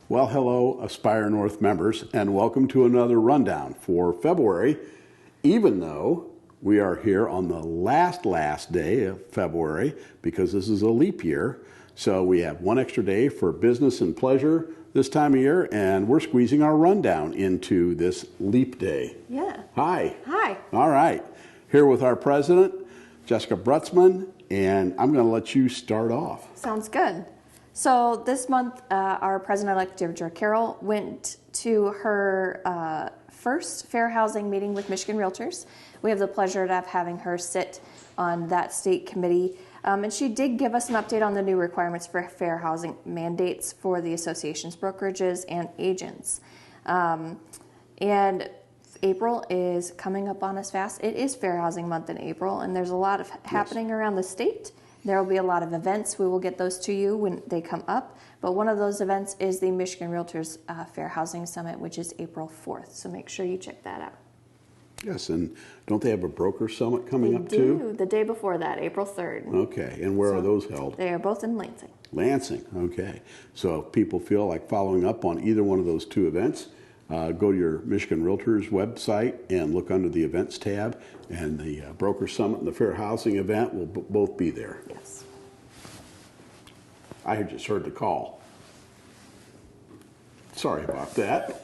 Well, hello, Aspire North members, and welcome to another rundown for February, even though we are here on the last day of February because this is a leap year. So we have one extra day for business and pleasure this time of year, and we're squeezing our rundown into this leap day. Yeah. Hi. Hi. All right. Here with our president, Jessica Brutzman, and I'm going to let you start off. Sounds good. So this month, our president-elect, Deirdre Carroll, went to her first fair housing meeting with Michigan Realtors. We have the pleasure of having her sit on that state committee. And she did give us an update on the new requirements for fair housing mandates for the association's brokerages and agents. And April is coming up on us fast. It is Fair Housing Month in April, and there's a lot of happening around the state. There will be a lot of events. We will get those to you when they come up. But one of those events is the Michigan Realtors Fair Housing Summit, which is April 4th. So make sure you check that out. Yes, and don't they have a broker summit coming up too? They do, the day before that, April 3rd. Okay, and where are those held? They are both in Lansing. Lansing, okay. So if people feel like following up on either one of those two events, go to your Michigan Realtors website and look under the events tab, and the Broker Summit and the Fair Housing event will both be there. Yes. I had just heard the call. Sorry about that.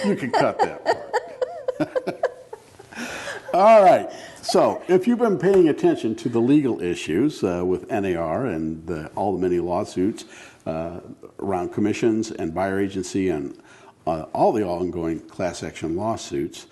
You can cut that part. All right. So if you've been paying attention to the legal issues with NAR and all the many lawsuits around commissions and buyer agency and all the ongoing class action lawsuits,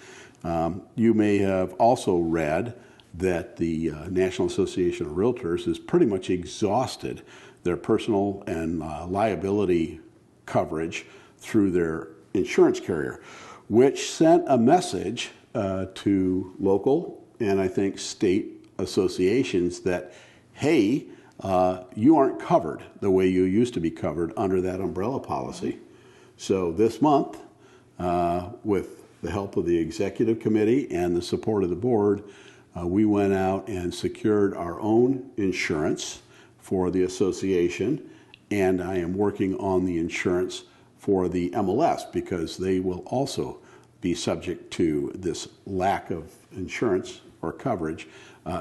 you may have also read that the National Association of Realtors has pretty much exhausted their personal and liability coverage through their insurance carrier, which sent a message to local and I think state associations that, hey, you aren't covered the way you used to be covered under that umbrella policy. So this month, with the help of the executive committee and the support of the board, we went out and secured our own insurance for the association, and I am working on the insurance for the MLS because they will also be subject to this lack of insurance or coverage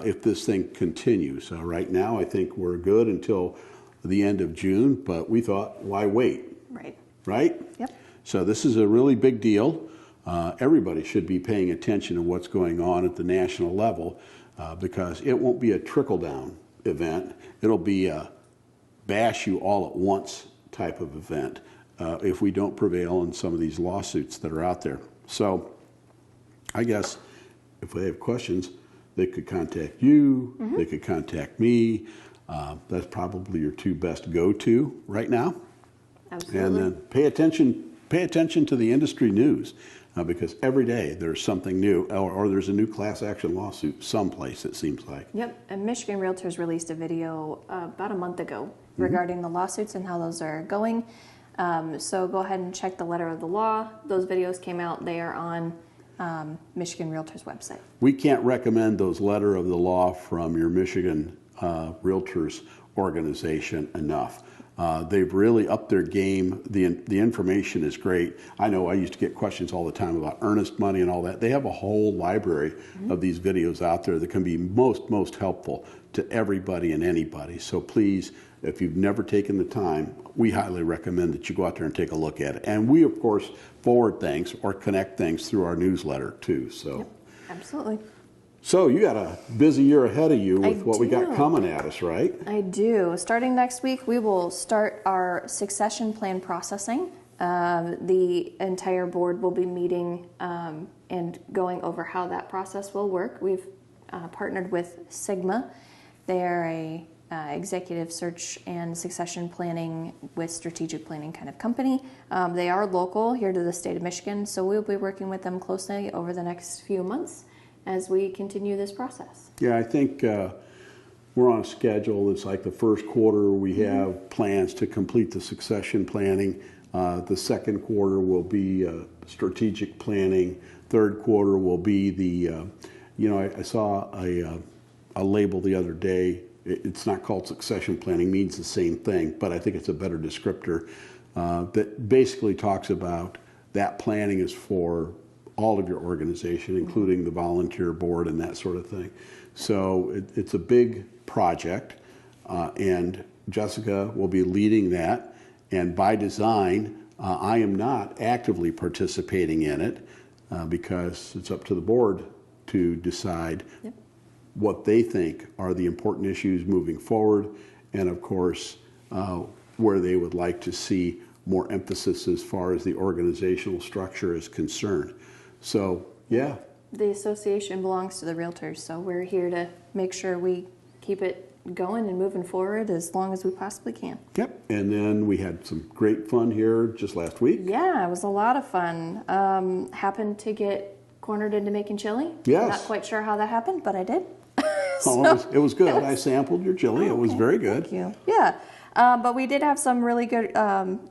if this thing continues. Right now, I think we're good until the end of June, but we thought, why wait? Right. Right? Yep. So this is a really big deal. Everybody should be paying attention to what's going on at the national level because it won't be a trickle-down event. It'll be a bash you all at once type of event if we don't prevail in some of these lawsuits that are out there. So I guess if they have questions, they could contact you, they could contact me. That's probably your two best go-to right now. Absolutely. And then pay attention to the industry news because every day there's something new or there's a new class action lawsuit someplace, it seems like. Yep, and Michigan Realtors released a video about a month ago regarding the lawsuits and how those are going. So go ahead and check the letter of the law. Those videos came out. They are on Michigan Realtors website. We can't recommend those letter of the law from your Michigan Realtors organization enough. They've really upped their game. The information is great. I know I used to get questions all the time about earnest money and all that. They have a whole library of these videos out there that can be most helpful to everybody and anybody. So please, if you've never taken the time, we highly recommend that you go out there and take a look at it. And we, of course, forward things or connect things through our newsletter too. So, yep, absolutely. So you got a busy year ahead of you with what we got coming at us, right? I do. Starting next week, we will start our succession plan processing. The entire board will be meeting and going over how that process will work. We've partnered with Sigma. They are a executive search and succession planning with strategic planning kind of company. They are local here to the state of Michigan, so we'll be working with them closely over the next few months as we continue this process. Yeah, I think we're on a schedule. It's like the first quarter we have plans to complete the succession planning. The second quarter will be strategic planning. Third quarter will be the, I saw a label the other day it's not called succession planning, means the same thing, but I think it's a better descriptor that basically talks about that planning is for all of your organization, including the volunteer board and that sort of thing. So it's a big project, and Jessica will be leading that. And by design, I am not actively participating in it because it's up to the board to decide what they think are the important issues moving forward, and of course, where they would like to see more emphasis as far as the organizational structure is concerned. So, yeah. The association belongs to the realtors, so we're here to make sure we keep it going and moving forward as long as we possibly can. Yep. And then we had some great fun here just last week. Yeah, it was a lot of fun. Happened to get cornered into making chili. Yes. Not quite sure how that happened, but I did. It was good. I sampled your chili. It was very good. Thank you. Yeah. But we did have some really good,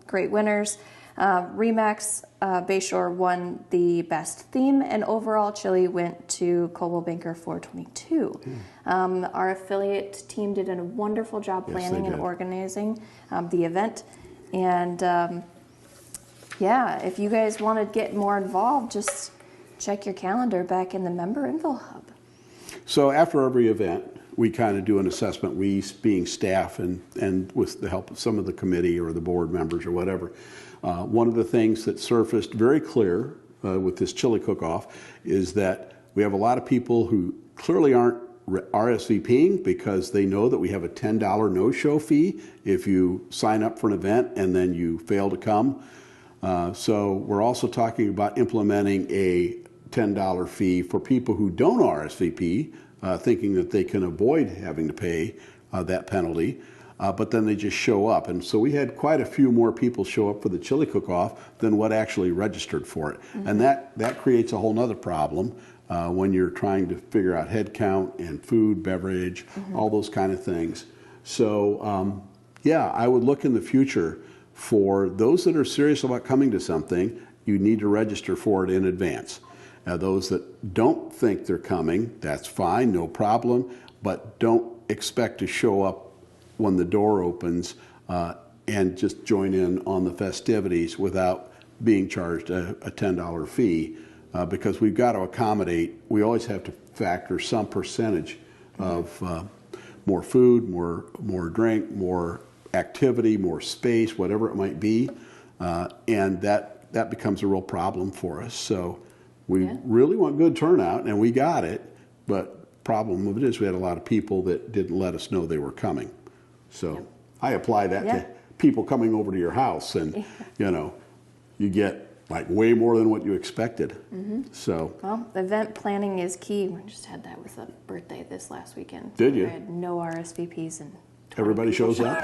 great winners. Remax Bayshore won the best theme, and overall chili went to Coldwell Banker 422. Our affiliate team did a wonderful job planning and organizing the event. And yeah, if you guys want to get more involved, just check your calendar back in the member info hub. So after every event, we kind of do an assessment, we being staff and with the help of some of the committee or the board members or whatever. One of the things that surfaced very clear with this chili cook-off is that we have a lot of people who clearly aren't RSVPing because they know that we have a $10 no-show fee if you sign up for an event and then you fail to come. So we're also talking about implementing a $10 fee for people who don't RSVP, thinking that they can avoid having to pay that penalty, but then they just show up. And so we had quite a few more people show up for the chili cook-off than what actually registered for it. Mm-hmm. And that creates a whole nother problem when you're trying to figure out head count and food, beverage, all those kind of things. So yeah, I would look in the future for those that are serious about coming to something, you need to register for it in advance. Those that don't think they're coming, that's fine, no problem, but don't expect to show up when the door opens and just join in on the festivities without being charged a $10 fee because we've got to accommodate, we always have to factor some percentage of more food, more drink, more activity, more space, whatever it might be, and that becomes a real problem for us. So we really want good turnout, and we got it, but problem of it is we had a lot of people that didn't let us know they were coming. So I apply that to people coming over to your house, and you get like way more than what you expected. So well, event planning is key. We just had that with a birthday this last weekend. Did you? I had no RSVPs and everybody shows up.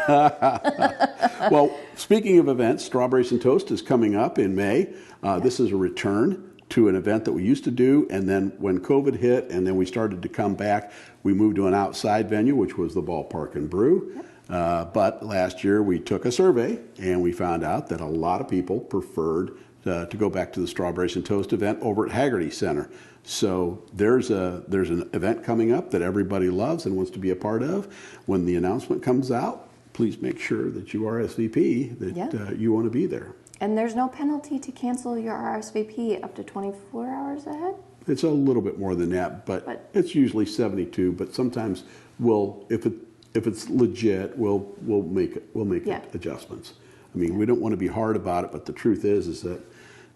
Well, speaking of events, Strawberries and Toast is coming up in May. This is a return to an event that we used to do, and then when COVID hit and then we started to come back, we moved to an outside venue, which was the Ballpark and Brew. But last year we took a survey and we found out that a lot of people preferred to go back to the Strawberries and Toast event over at Haggerty Center. So there's an event coming up that everybody loves and wants to be a part of. When the announcement comes out, please make sure that you RSVP that you want to be there. And there's no penalty to cancel your RSVP up to 24 hours ahead? It's a little bit more than that, but it's usually 72. But sometimes if it's legit, we'll make adjustments. I mean, we don't want to be hard about it, but the truth is that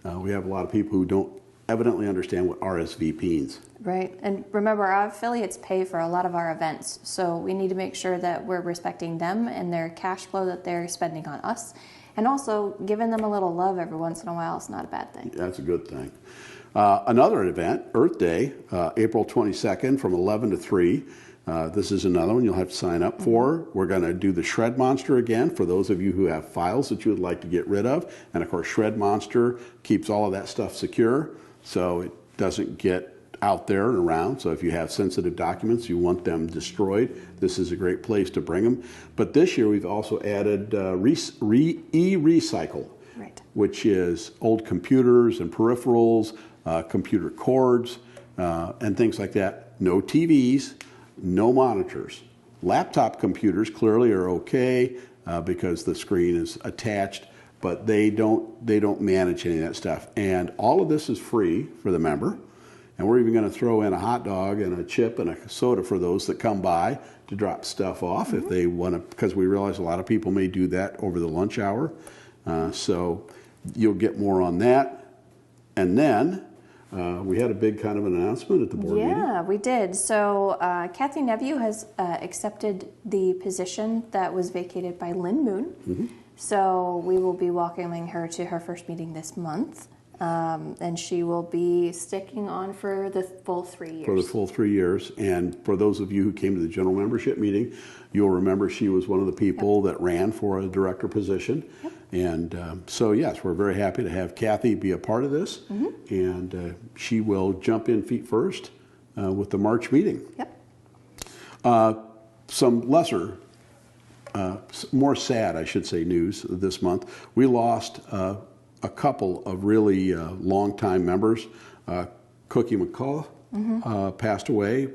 we have a lot of people who don't evidently understand what RSVP means. Right, and remember, our affiliates pay for a lot of our events, so we need to make sure that we're respecting them and their cash flow that they're spending on us. And also, giving them a little love every once in a while is not a bad thing. That's a good thing. Another event, Earth Day, April 22nd from 11 to 3. This is another one you'll have to sign up for. We're going to do the Shred Monster again for those of you who have files that you would like to get rid of. And of course, Shred Monster keeps all of that stuff secure so it doesn't get out there and around. So if you have sensitive documents, you want them destroyed, this is a great place to bring them. But this year we've also added e-recycle, which is old computers and peripherals, computer cords, and things like that. No TVs, no monitors. Laptop computers clearly are okay because the screen is attached, but they don't manage any of that stuff. And all of this is free for the member. And we're even going to throw in a hot dog and a chip and a soda for those that come by to drop stuff off if they want to, because we realize a lot of people may do that over the lunch hour. So you'll get more on that. And then we had a big kind of an announcement at the board meeting. Yeah, we did. So Kathy Neveu has accepted the position that was vacated by Lynn Moon. So we will be welcoming her to her first meeting this month. And she will be sticking on for the full 3 years. For the full 3 years. And for those of you who came to the general membership meeting, you'll remember she was one of the people that ran for a director position. And so, yes, we're very happy to have Kathy be a part of this. And she will jump in feet first with the March meeting. Some lesser, more sad, I should say, news this month. We lost a couple of really long-time members. Cookie McCullough passed away.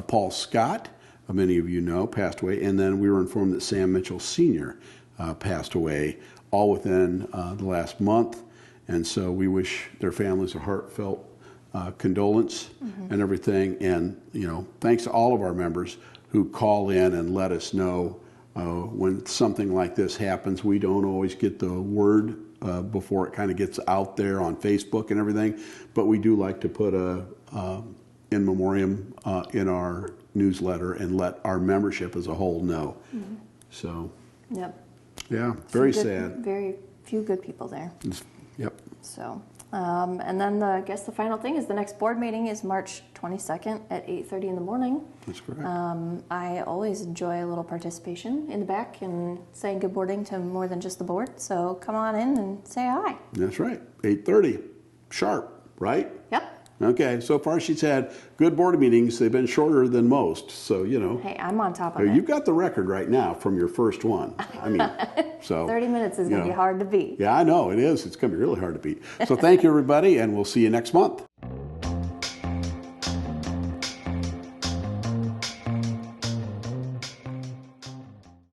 Paul Scott, many of you know, passed away. And then we were informed that Sam Mitchell Sr. Passed away, all within the last month. And so we wish their families a heartfelt condolence and everything. And, you know, thanks to all of our members who call in and let us know when something like this happens. We don't always get the word before it kind of gets out there on Facebook and everything, but we do like to put a in memoriam in our newsletter and let our membership as a whole know. So, yeah, very sad. Very few good people there. Yep. So, and then I guess the final thing is the next board meeting is March 22nd at 8:30 in the morning. That's correct. I always enjoy a little participation in the back and saying good morning to more than just the board. So come on in and say hi. That's right. 8:30 sharp, right? Yep. Okay, so far she's had good board meetings. They've been shorter than most, so, you know. Hey, I'm on top of it. You've got the record right now from your first one. I mean, so. 30 minutes is going to be hard to beat. Yeah, I know, it is. It's going to be really hard to beat. So thank you, everybody, and we'll see you next month.